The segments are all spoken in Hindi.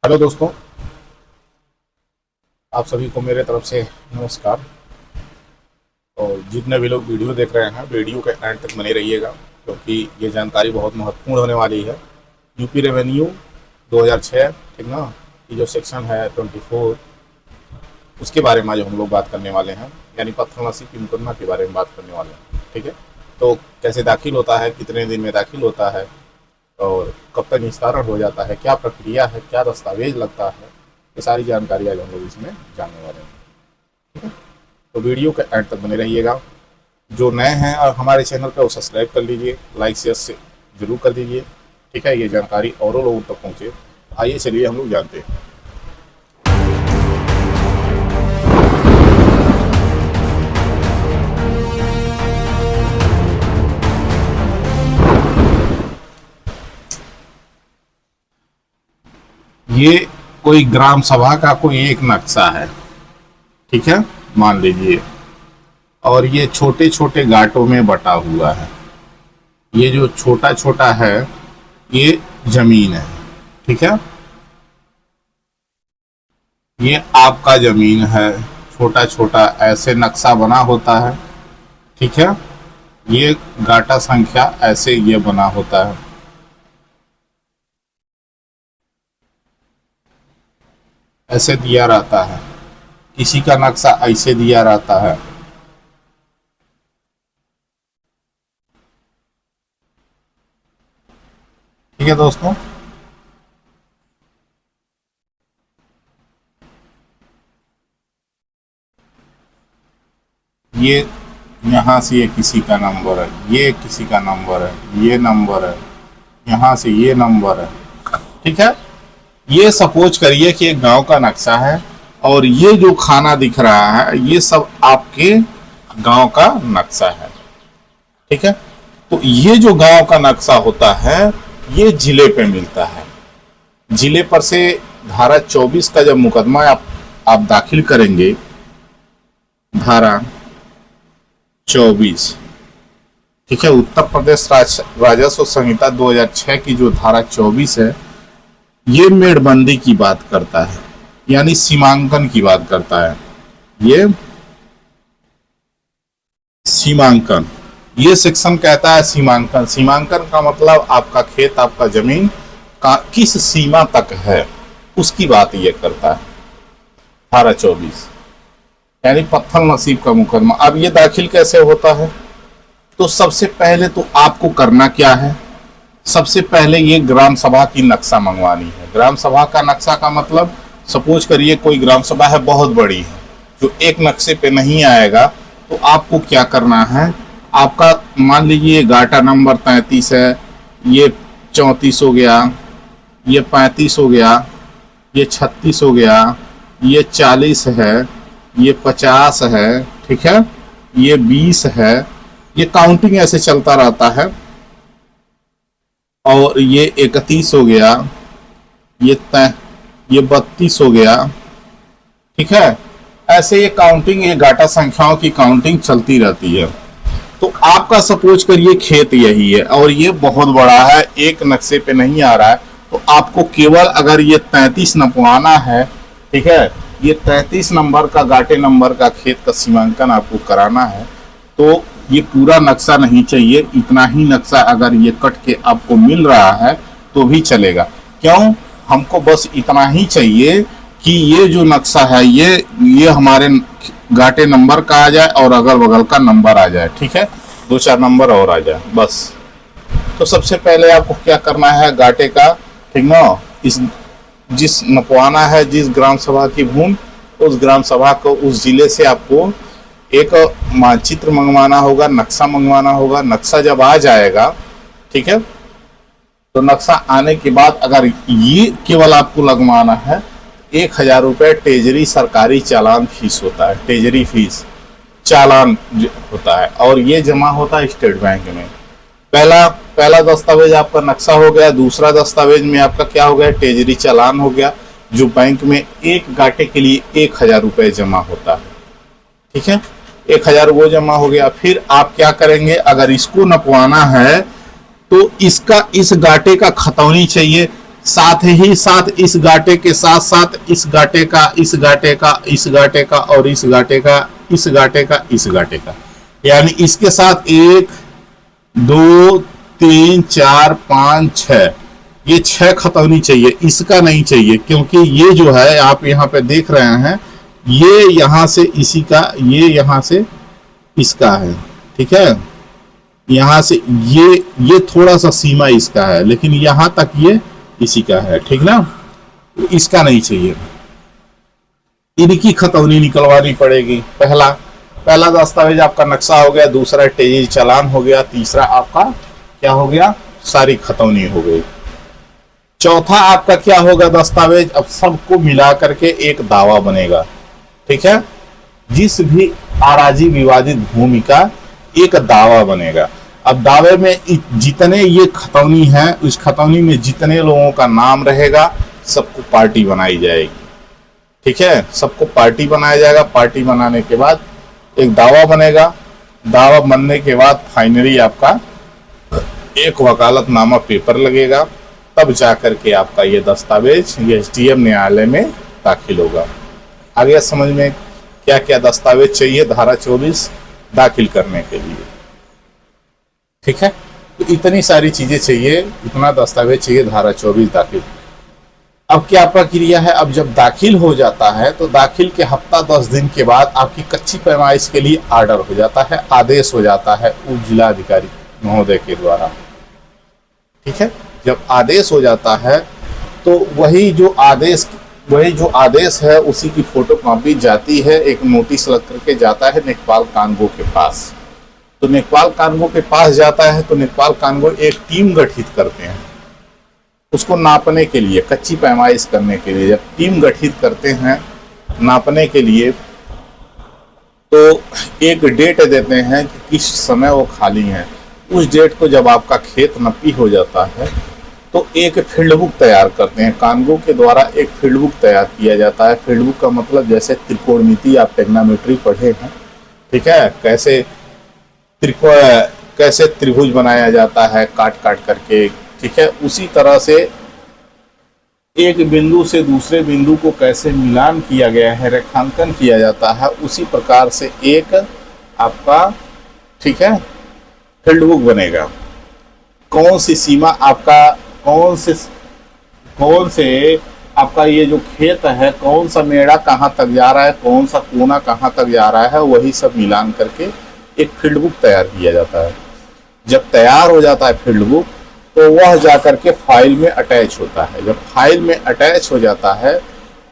हेलो दोस्तों, आप सभी को मेरे तरफ से नमस्कार। और जितने भी लोग वीडियो देख रहे हैं, वीडियो के एंड तक बने रहिएगा, क्योंकि ये जानकारी बहुत महत्वपूर्ण होने वाली है। यूपी रेवेन्यू 2006, ठीक ना, ये जो सेक्शन है 24, उसके बारे में आज हम लोग बात करने वाले हैं, यानी पत्थर नसीब की मुकदमा के बारे में बात करने वाले हैं। ठीक है, तो कैसे दाखिल होता है, कितने दिन में दाखिल होता है और कब तक निस्तारण हो जाता है, क्या प्रक्रिया है, क्या दस्तावेज लगता है, ये सारी जानकारी आज हम लोग इसमें जानने वाले हैं। ठीक है, तो वीडियो के एंड तक बने रहिएगा। जो नए हैं और हमारे चैनल पर वो सब्सक्राइब कर लीजिए, लाइक शेयर से जरूर कर दीजिए। ठीक है, ये जानकारी और लोगों तक पहुँचे। आइए चलिए हम लोग जानते हैं। ये कोई ग्राम सभा का कोई एक नक्शा है, ठीक है, मान लीजिए, और ये छोटे छोटे घाटों में बटा हुआ है। ये जो छोटा छोटा है ये जमीन है, ठीक है, ये आपका जमीन है। छोटा छोटा ऐसे नक्शा बना होता है, ठीक है, ये गाटा संख्या ऐसे ये बना होता है। ऐसे दिया रहता है, किसी का नक्शा ऐसे दिया रहता है। ठीक है दोस्तों, ये यहाँ से ये किसी का नंबर है, ये किसी का नंबर है, ये नंबर है, यहाँ से ये नंबर है। ठीक है, ये सपोज करिए कि एक गांव का नक्शा है और ये जो खाना दिख रहा है ये सब आपके गांव का नक्शा है। ठीक है, तो ये जो गांव का नक्शा होता है ये जिले पे मिलता है। जिले पर से धारा 24 का जब मुकदमा आप दाखिल करेंगे, धारा 24, ठीक है, उत्तर प्रदेश राजस्व संहिता 2006 की जो धारा 24 है ये मेड़बंदी की बात करता है, यानी सीमांकन की बात करता है। ये सीमांकन, ये सेक्शन कहता है सीमांकन। सीमांकन का मतलब आपका खेत, आपका जमीन का किस सीमा तक है उसकी बात ये करता है। धारा 24 यानी पत्थर नसीब का मुकदमा। अब ये दाखिल कैसे होता है? तो सबसे पहले तो आपको करना क्या है, सबसे पहले ये ग्राम सभा की नक्शा मंगवानी है। ग्राम सभा का नक्शा का मतलब, सपोज करिए कोई ग्राम सभा है बहुत बड़ी है जो एक नक्शे पे नहीं आएगा, तो आपको क्या करना है, आपका मान लीजिए गाटा नंबर 33 है, ये 34 हो गया, ये 35 हो गया, ये 36 हो गया, ये 40 है, ये 50 है, ठीक है, ये 20 है, ये काउंटिंग ऐसे चलता रहता है। और ये 31 हो गया, ये 32 हो गया, ठीक है, ऐसे ये काउंटिंग, ये गाटा संख्याओं की काउंटिंग चलती रहती है। तो आपका सपोज करिए खेत यही है और ये बहुत बड़ा है, एक नक्शे पे नहीं आ रहा है, तो आपको केवल अगर ये 33 नपवाना है, ठीक है, ये 33 नंबर का गाटे नंबर का खेत का सीमांकन आपको कराना है, तो ये पूरा नक्शा नहीं चाहिए, इतना ही नक्शा अगर ये कट के आपको मिल रहा है तो भी चलेगा। क्यों? हमको बस इतना ही चाहिए कि ये जो नक्शा है ये हमारे गाटे नंबर का आ जाए और अगल बगल का नंबर आ जाए, ठीक है, 2-4 नंबर और आ जाए बस। तो सबसे पहले आपको क्या करना है, गाटे का, ठीक ना, इस जिस नपवाना है जिस ग्राम सभा की भूमि, उस ग्राम सभा को उस जिले से आपको एक मानचित्र मंगवाना होगा, नक्शा मंगवाना होगा। नक्शा जब आ जाएगा, ठीक है, तो नक्शा आने के बाद अगर ये केवल आपको लगवाना है, 1000 रुपये टेजरी सरकारी चालान फीस होता है, टेजरी फीस चालान होता है, और ये जमा होता है स्टेट बैंक में। पहला दस्तावेज आपका नक्शा हो गया, दूसरा दस्तावेज में आपका क्या हो गया, टेजरी चालान हो गया, जो बैंक में एक गाटे के लिए 1000 रुपये जमा होता है। ठीक है, 1000 वो जमा हो गया। फिर आप क्या करेंगे, अगर इसको नपवाना है तो इसका इस गाटे का खतौनी चाहिए, साथ ही साथ इस गाटे के साथ साथ इस गाटे का, इस गाटे का, इस गाटे का और इस गाटे का, इस गाटे का, इस गाटे का, यानी इसके साथ 1 2 3 4 5 6, ये 6 खतौनी चाहिए, इसका नहीं चाहिए, क्योंकि ये जो है आप यहाँ पे देख रहे हैं, ये यहां से इसी का, ये यहां से इसका है, ठीक है, यहां से ये थोड़ा सा सीमा इसका है, लेकिन यहां तक ये इसी का है, ठीक ना, इसका नहीं चाहिए, इनकी खतौनी निकलवानी पड़ेगी। पहला दस्तावेज आपका नक्शा हो गया, दूसरा तेजी चालान हो गया, तीसरा आपका क्या हो गया, सारी खतौनी हो गई। चौथा आपका क्या होगा दस्तावेज, अब सबको मिला करके एक दावा बनेगा, ठीक है, जिस भी आराजी विवादित भूमि का एक दावा बनेगा। अब दावे में जितने ये खतौनी है, उस खतौनी में जितने लोगों का नाम रहेगा सबको पार्टी बनाई जाएगी, ठीक है, सबको पार्टी बनाया जाएगा। पार्टी बनाने के बाद एक दावा बनेगा, दावा बनने के बाद फाइनली आपका एक वकालतनामा पेपर लगेगा, तब जाकर के आपका ये दस्तावेज एसडीएम न्यायालय में दाखिल होगा। आगे समझ में क्या क्या दस्तावेज चाहिए धारा 24 दाखिल करने के लिए, ठीक है, तो इतनी सारी चीजें चाहिए, इतना दस्तावेज चाहिए धारा 24 दाखिल। अब क्या प्रक्रिया है, अब जब दाखिल हो जाता है तो दाखिल के हफ्ता 10 दिन के बाद आपकी कच्ची पैमाइश के लिए ऑर्डर हो जाता है, आदेश हो जाता है उप जिलाधिकारी महोदय के द्वारा, ठीक है। जब आदेश हो जाता है तो वही जो आदेश है उसी की फोटो कॉपी जाती है, एक नोटिस लग करके जाता है नेकपाल कानगो के पास। तो नेकपाल कानगो के पास जाता है तो नेकपाल कानगो एक टीम गठित करते हैं उसको नापने के लिए, कच्ची पैमाइश करने के लिए। जब टीम गठित करते हैं नापने के लिए तो एक डेट देते हैं कि किस समय वो खाली हैं। उस डेट को जब आपका खेत नपी हो जाता है तो एक फील्ड बुक तैयार करते हैं, कानगो के द्वारा एक फील्ड बुक तैयार किया जाता है। फील्ड बुक का मतलब जैसे त्रिकोणमिति आप टेक्नोमेट्री पढ़े हैं, ठीक है, कैसे त्रिभुज बनाया जाता है काट काट करके, ठीक है, उसी तरह से एक बिंदु से दूसरे बिंदु को कैसे मिलान किया गया है, रेखांकन किया जाता है, उसी प्रकार से एक आपका, ठीक है, फील्ड बुक बनेगा। कौन सी सीमा आपका, कौन से आपका ये जो खेत है, कौन सा मेड़ा कहाँ तक जा रहा है, कौन सा कोना कहाँ तक जा रहा है, वही सब मिलान करके एक फील्ड बुक तैयार किया जाता है। जब तैयार हो जाता है फील्ड बुक तो वह जाकर के फाइल में अटैच होता है। जब फाइल में अटैच हो जाता है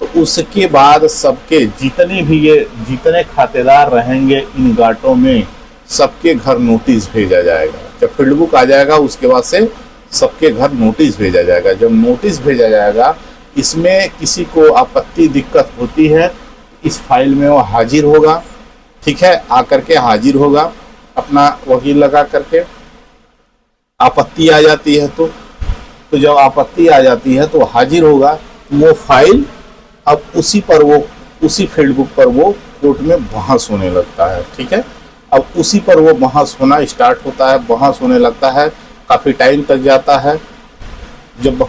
तो उसके बाद सबके जितने खातेदार रहेंगे इन गाटों में सबके घर नोटिस भेजा जाएगा। जब फील्ड बुक आ जाएगा उसके बाद से सबके घर नोटिस भेजा जाएगा। जब नोटिस भेजा जाएगा, इसमें किसी को आपत्ति दिक्कत होती है इस फाइल में वो हाजिर होगा, ठीक है, आकर के हाजिर होगा अपना वकील लगा करके। आपत्ति आ जाती है तो जब आपत्ति आ जाती है तो हाजिर होगा, वो फाइल अब उसी फील्ड बुक पर वो कोर्ट में बहस होने लगता है, ठीक है। अब उसी पर वो बहस होना स्टार्ट होता है, बहस होने लगता है, काफ़ी टाइम तक जाता है। जब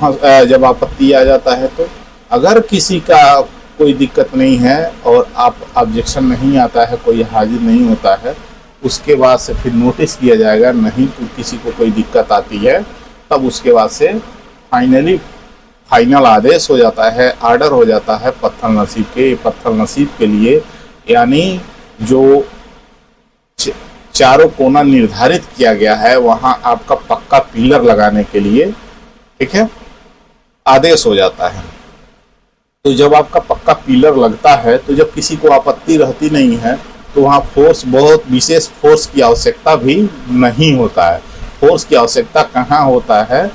आपत्ति आ जाता है तो अगर किसी का कोई दिक्कत नहीं है और आप ऑब्जेक्शन नहीं आता है, कोई हाजिर नहीं होता है, उसके बाद से फिर नोटिस किया जाएगा। नहीं तो किसी को कोई दिक्कत आती है तब उसके बाद से फाइनल आदेश हो जाता है, ऑर्डर हो जाता है पत्थर नसीब के लिए, यानी जो चारों कोना निर्धारित किया गया है वहां आपका पक्का पिलर लगाने के लिए, ठीक है, आदेश हो जाता है। तो जब आपका पक्का पिलर लगता है तो जब किसी को आपत्ति रहती नहीं है तो वहाँ बहुत विशेष फोर्स की आवश्यकता भी नहीं होता है। फोर्स की आवश्यकता कहाँ होता है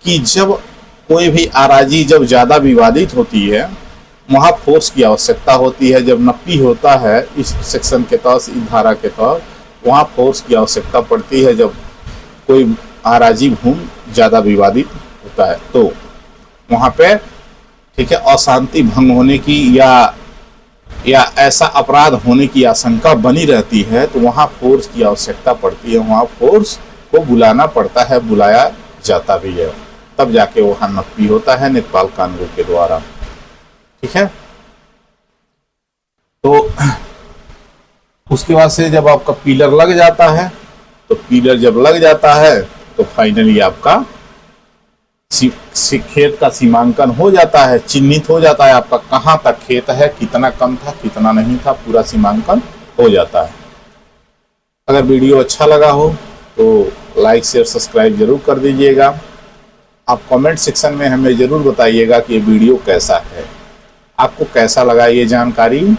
कि जब कोई भी आराजी जब ज़्यादा विवादित होती है वहाँ फोर्स की आवश्यकता होती है। जब नपी होता है इस सेक्शन के तहत, इस धारा के तहत, वहाँ फोर्स की आवश्यकता पड़ती है। जब कोई आराजी भूमि ज़्यादा विवादित होता है तो वहाँ पे, ठीक है, अशांति भंग होने की या ऐसा अपराध होने की आशंका बनी रहती है तो वहाँ फोर्स की आवश्यकता पड़ती है। वहाँ फोर्स को बुलाना पड़ता है, बुलाया जाता भी है। तब जाके वहां नप्पी होता है नेकपाल कानून के द्वारा। ठीक है, तो उसके बाद से जब आपका पिलर लग जाता है, तो पिलर जब लग जाता है तो फाइनली आपका खेत का सीमांकन हो जाता है, चिन्हित हो जाता है आपका कहाँ तक खेत है, कितना कम था कितना नहीं था, पूरा सीमांकन हो जाता है। अगर वीडियो अच्छा लगा हो तो लाइक शेयर सब्सक्राइब जरूर कर दीजिएगा। आप कमेंट सेक्शन में हमें जरूर बताइएगा कि ये वीडियो कैसा है, आपको कैसा लगा, ये जानकारी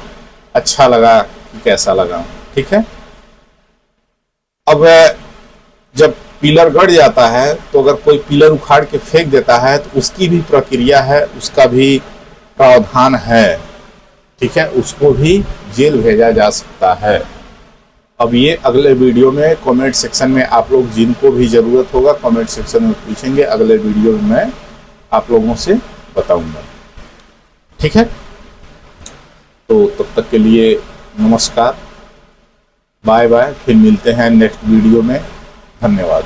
अच्छा लगा कि कैसा लगा। ठीक है, अब जब पिलर गड़ जाता है तो अगर कोई पिलर उखाड़ के फेंक देता है तो उसकी भी प्रक्रिया है, उसका भी प्रावधान है। ठीक है, उसको भी जेल भेजा जा सकता है। अब ये अगले वीडियो में कमेंट सेक्शन में आप लोग जिनको भी ज़रूरत होगा कमेंट सेक्शन में पूछेंगे, अगले वीडियो में मैं आप लोगों से बताऊंगा। ठीक है, तो तब तक के लिए नमस्कार, बाय बाय, फिर मिलते हैं नेक्स्ट वीडियो में। धन्यवाद।